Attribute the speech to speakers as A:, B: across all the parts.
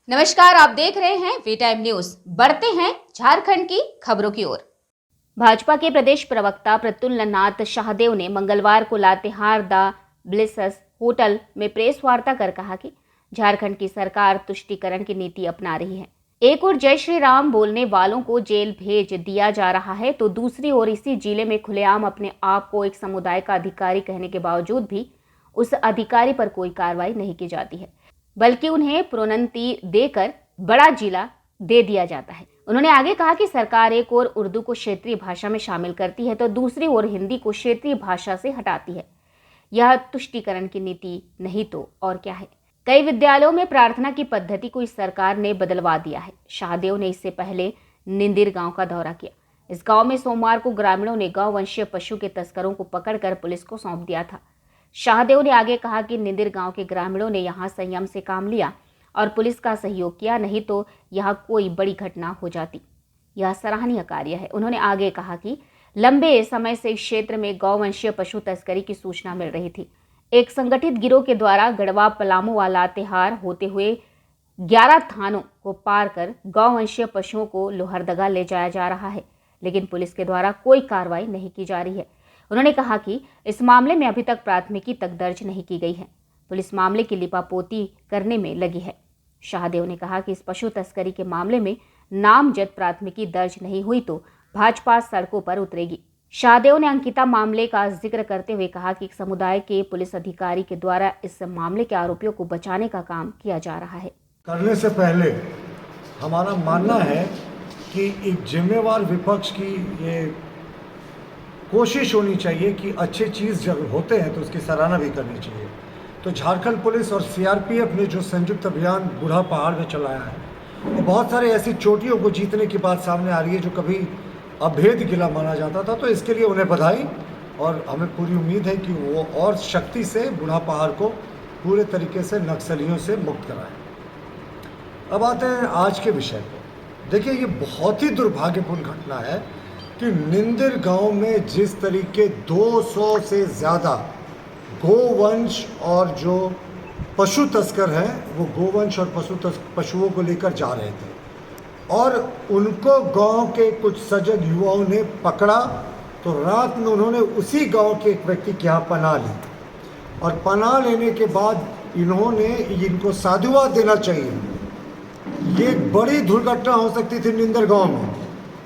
A: नमस्कार, आप देख रहे हैं वी टाइम न्यूज। बढ़ते हैं झारखंड की खबरों की ओर। भाजपा के प्रदेश प्रवक्ता प्रफुल्लनाथ शाहदेव ने मंगलवार को लातेहार द ब्लिसस होटल में प्रेस वार्ता कर कहा कि झारखंड की सरकार तुष्टीकरण की नीति अपना रही है। एक ओर जय श्री राम बोलने वालों को जेल भेज दिया जा रहा है, तो दूसरी ओर इसी जिले में खुलेआम अपने आप को एक समुदाय का अधिकारी कहने के बावजूद भी उस अधिकारी पर कोई कार्रवाई नहीं की जाती है, बल्कि उन्हें प्रोन्नति देकर बड़ा जिला दे दिया जाता है। उन्होंने आगे कहा कि सरकार एक ओर उर्दू को क्षेत्रीय भाषा में शामिल करती है, तो दूसरी ओर हिंदी को क्षेत्रीय भाषा से हटाती है। यह तुष्टीकरण की नीति नहीं तो और क्या है। कई विद्यालयों में प्रार्थना की पद्धति को इस सरकार ने बदलवा दिया है। शाहदेव ने इससे पहले निंदिर गांव का दौरा किया। इस गांव में सोमवार को ग्रामीणों ने गौ वंशीय पशु के तस्करों को पकड़कर पुलिस को सौंप दिया था। शाहदेव ने आगे कहा कि निंदिर गांव के ग्रामीणों ने यहां संयम से काम लिया और पुलिस का सहयोग किया, नहीं तो यहां कोई बड़ी घटना हो जाती। यह सराहनीय कार्य है। उन्होंने आगे कहा कि लंबे समय से इस क्षेत्र में गौवंशीय पशु तस्करी की सूचना मिल रही थी। एक संगठित गिरोह के द्वारा गढ़वा, पलामू व लातेहार होते हुए 11 थानों को पार कर गौवंशीय पशुओं को लोहरदगा ले जाया जा रहा है, लेकिन पुलिस के द्वारा कोई कार्रवाई नहीं की जा रही है। उन्होंने कहा कि इस मामले में अभी तक प्राथमिकी तक दर्ज नहीं की गई है। पुलिस मामले की लिपापोती करने में लगी है। शाहदेव ने कहा कि इस पशु तस्करी के मामले में नामजद प्राथमिकी दर्ज नहीं हुई तो भाजपा सड़कों पर उतरेगी। शाहदेव ने अंकिता मामले का जिक्र करते हुए कहा कि एक समुदाय के पुलिस अधिकारी के द्वारा इस मामले के आरोपियों को बचाने का काम किया जा रहा है।
B: करने से पहले हमारा मानना है कि एक जिम्मेवार विपक्ष की ये कोशिश होनी चाहिए कि अच्छे चीज़ जब होते हैं तो उसकी सराहना भी करनी चाहिए। तो झारखंड पुलिस और सीआरपीएफ ने जो संयुक्त अभियान बूढ़ा पहाड़ में चलाया है, वो बहुत सारे ऐसी चोटियों को जीतने की बात सामने आ रही है जो कभी अभेद किला माना जाता था। तो इसके लिए उन्हें बधाई, और हमें पूरी उम्मीद है कि वो और शक्ति से बूढ़ा पहाड़ को पूरे तरीके से नक्सलियों से मुक्त कराएं। अब आते हैं आज के विषय को। देखिए, ये बहुत ही दुर्भाग्यपूर्ण घटना है कि निंदिर गांव में जिस तरीके 200 से ज़्यादा गोवंश और जो पशु तस्कर हैं वो गोवंश और पशुओं को लेकर जा रहे थे और उनको गांव के कुछ सजग युवाओं ने पकड़ा, तो रात में उन्होंने उसी गांव के एक व्यक्ति के यहाँ पनाह ली और पनाह लेने के बाद इन्होंने इनको साधुवाद देना चाहिए। ये एक बड़ी दुर्घटना हो सकती थी निंदिर गांव में,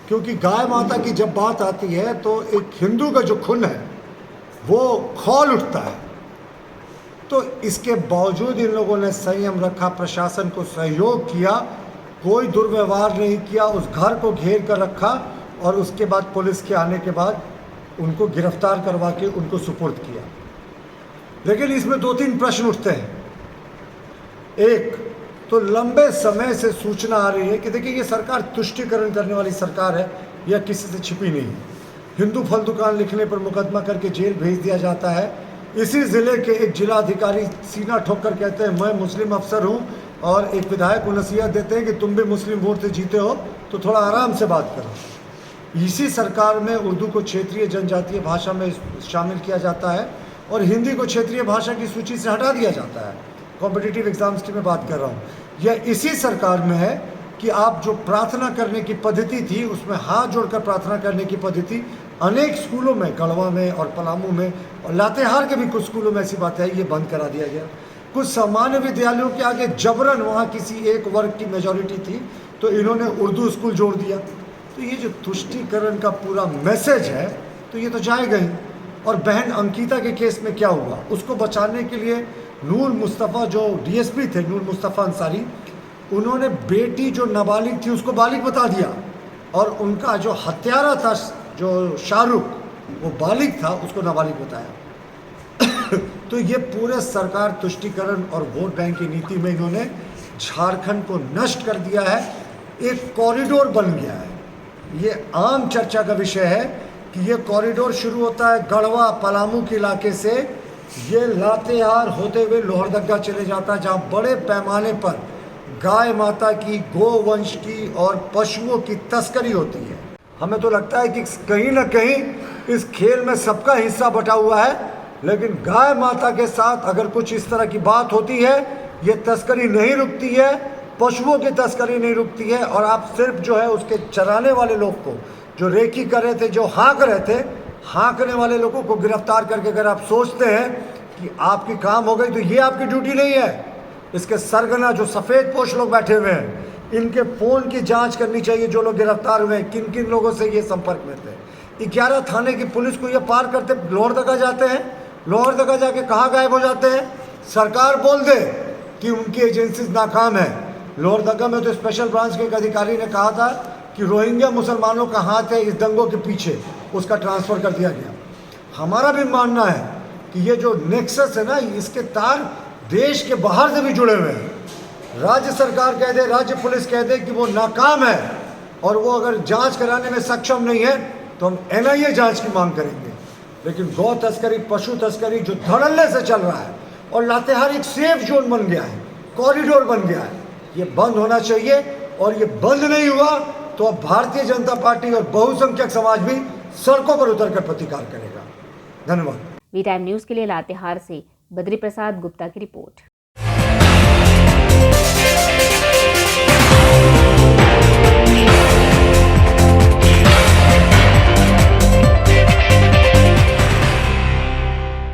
B: क्योंकि गाय माता की जब बात आती है तो एक हिंदू का जो खून है वो खौल उठता है। तो इसके बावजूद इन लोगों ने संयम रखा, प्रशासन को सहयोग किया, कोई दुर्व्यवहार नहीं किया, उस घर को घेर कर रखा और उसके बाद पुलिस के आने के बाद उनको गिरफ्तार करवा के उनको सुपुर्द किया। लेकिन इसमें 2-3 प्रश्न उठते हैं। एक तो लंबे समय से सूचना आ रही है कि देखिए, ये सरकार तुष्टीकरण करने वाली सरकार है, यह किसी से छिपी नहीं है। हिंदू फल दुकान लिखने पर मुकदमा करके जेल भेज दिया जाता है। इसी ज़िले के एक जिला अधिकारी सीना ठोक कर कहते हैं मैं मुस्लिम अफसर हूं, और एक विधायक को नसीहत देते हैं कि तुम भी मुस्लिम वोट से जीते हो तो थोड़ा आराम से बात करो। इसी सरकार में उर्दू को क्षेत्रीय जनजातीय भाषा में शामिल किया जाता है और हिंदी को क्षेत्रीय भाषा की सूची से हटा दिया जाता है। कॉम्पिटिटिव एग्जाम्स की मैं बात कर रहा हूँ। यह इसी सरकार में है कि आप जो प्रार्थना करने की पद्धति थी, उसमें हाथ जोड़कर प्रार्थना करने की पद्धति अनेक स्कूलों में, गढ़वा में और पलामू में और लातेहार के भी कुछ स्कूलों में ऐसी बात है, ये बंद करा दिया गया। कुछ सामान्य विद्यालयों के आगे जबरन वहाँ किसी एक वर्ग की मेजॉरिटी थी तो इन्होंने उर्दू स्कूल जोड़ दिया। तो ये जो तुष्टीकरण का पूरा मैसेज है तो ये तो जाएगा ही। और बहन अंकिता के केस में क्या हुआ, उसको बचाने के लिए नूर मुस्तफ़ा जो डीएसपी थे, नूर मुस्तफ़ा अंसारी, उन्होंने बेटी जो नाबालिग थी उसको बालिग बता दिया और उनका जो हत्यारा था जो शाहरुख, वो बालिग था, उसको नाबालिग बताया। तो ये पूरे सरकार तुष्टीकरण और वोट बैंक की नीति में इन्होंने झारखंड को नष्ट कर दिया है। एक कॉरिडोर बन गया है। ये आम चर्चा का विषय है कि ये कॉरिडोर शुरू होता है गढ़वा पलामू के इलाके से, ये लातेहार होते हुए लोहरदगा चले जाता है, जहाँ बड़े पैमाने पर गाय माता की, गोवंश की और पशुओं की तस्करी होती है। हमें तो लगता है कि कहीं ना कहीं इस खेल में सबका हिस्सा बटा हुआ है, लेकिन गाय माता के साथ अगर कुछ इस तरह की बात होती है, ये तस्करी नहीं रुकती है पशुओं की तस्करी नहीं रुकती है और आप सिर्फ जो है उसके चराने वाले लोग को, जो रेकी कर रहे थे, जो हाँक रहे थे, हाँकने वाले लोगों को गिरफ्तार करके अगर आप सोचते हैं कि आपकी काम हो गई, तो ये आपकी ड्यूटी नहीं है। इसके सरगना जो सफ़ेद पोश लोग बैठे हुए हैं, इनके फ़ोन की जांच करनी चाहिए। जो लोग गिरफ्तार हुए हैं, किन किन लोगों से ये संपर्क में थे। 11 थाने की पुलिस को ये पार करते लोहरदगा जाते हैं, लोहरदगा जाके कहाँ गायब हो जाते हैं। सरकार बोल दे कि उनकी एजेंसीज नाकाम है। लोहरदगा में तो स्पेशल ब्रांच के एक अधिकारी ने कहा था कि रोहिंग्या मुसलमानों का हाथ है इस दंगों के पीछे, उसका ट्रांसफ़र कर दिया गया। हमारा भी मानना है कि ये जो नेक्सस है ना, इसके तार देश के बाहर से भी जुड़े हुए हैं। राज्य सरकार कह दे, राज्य पुलिस कह दे कि वो नाकाम है और वो अगर जांच कराने में सक्षम नहीं है, तो हम NIA जांच की मांग करेंगे। लेकिन गौ तस्करी, पशु तस्करी जो धड़ल्ले से चल रहा है और लातेहार एक सेफ जोन बन गया है, कॉरिडोर बन गया है, ये बंद होना चाहिए। और ये बंद नहीं हुआ तो अब भारतीय जनता पार्टी और बहुसंख्यक समाज भी सड़कों पर उतरकर प्रतिकार करेगा। धन्यवाद।
A: वी टाइम न्यूज़ के लिए लातेहार से बद्री प्रसाद गुप्ता की रिपोर्ट।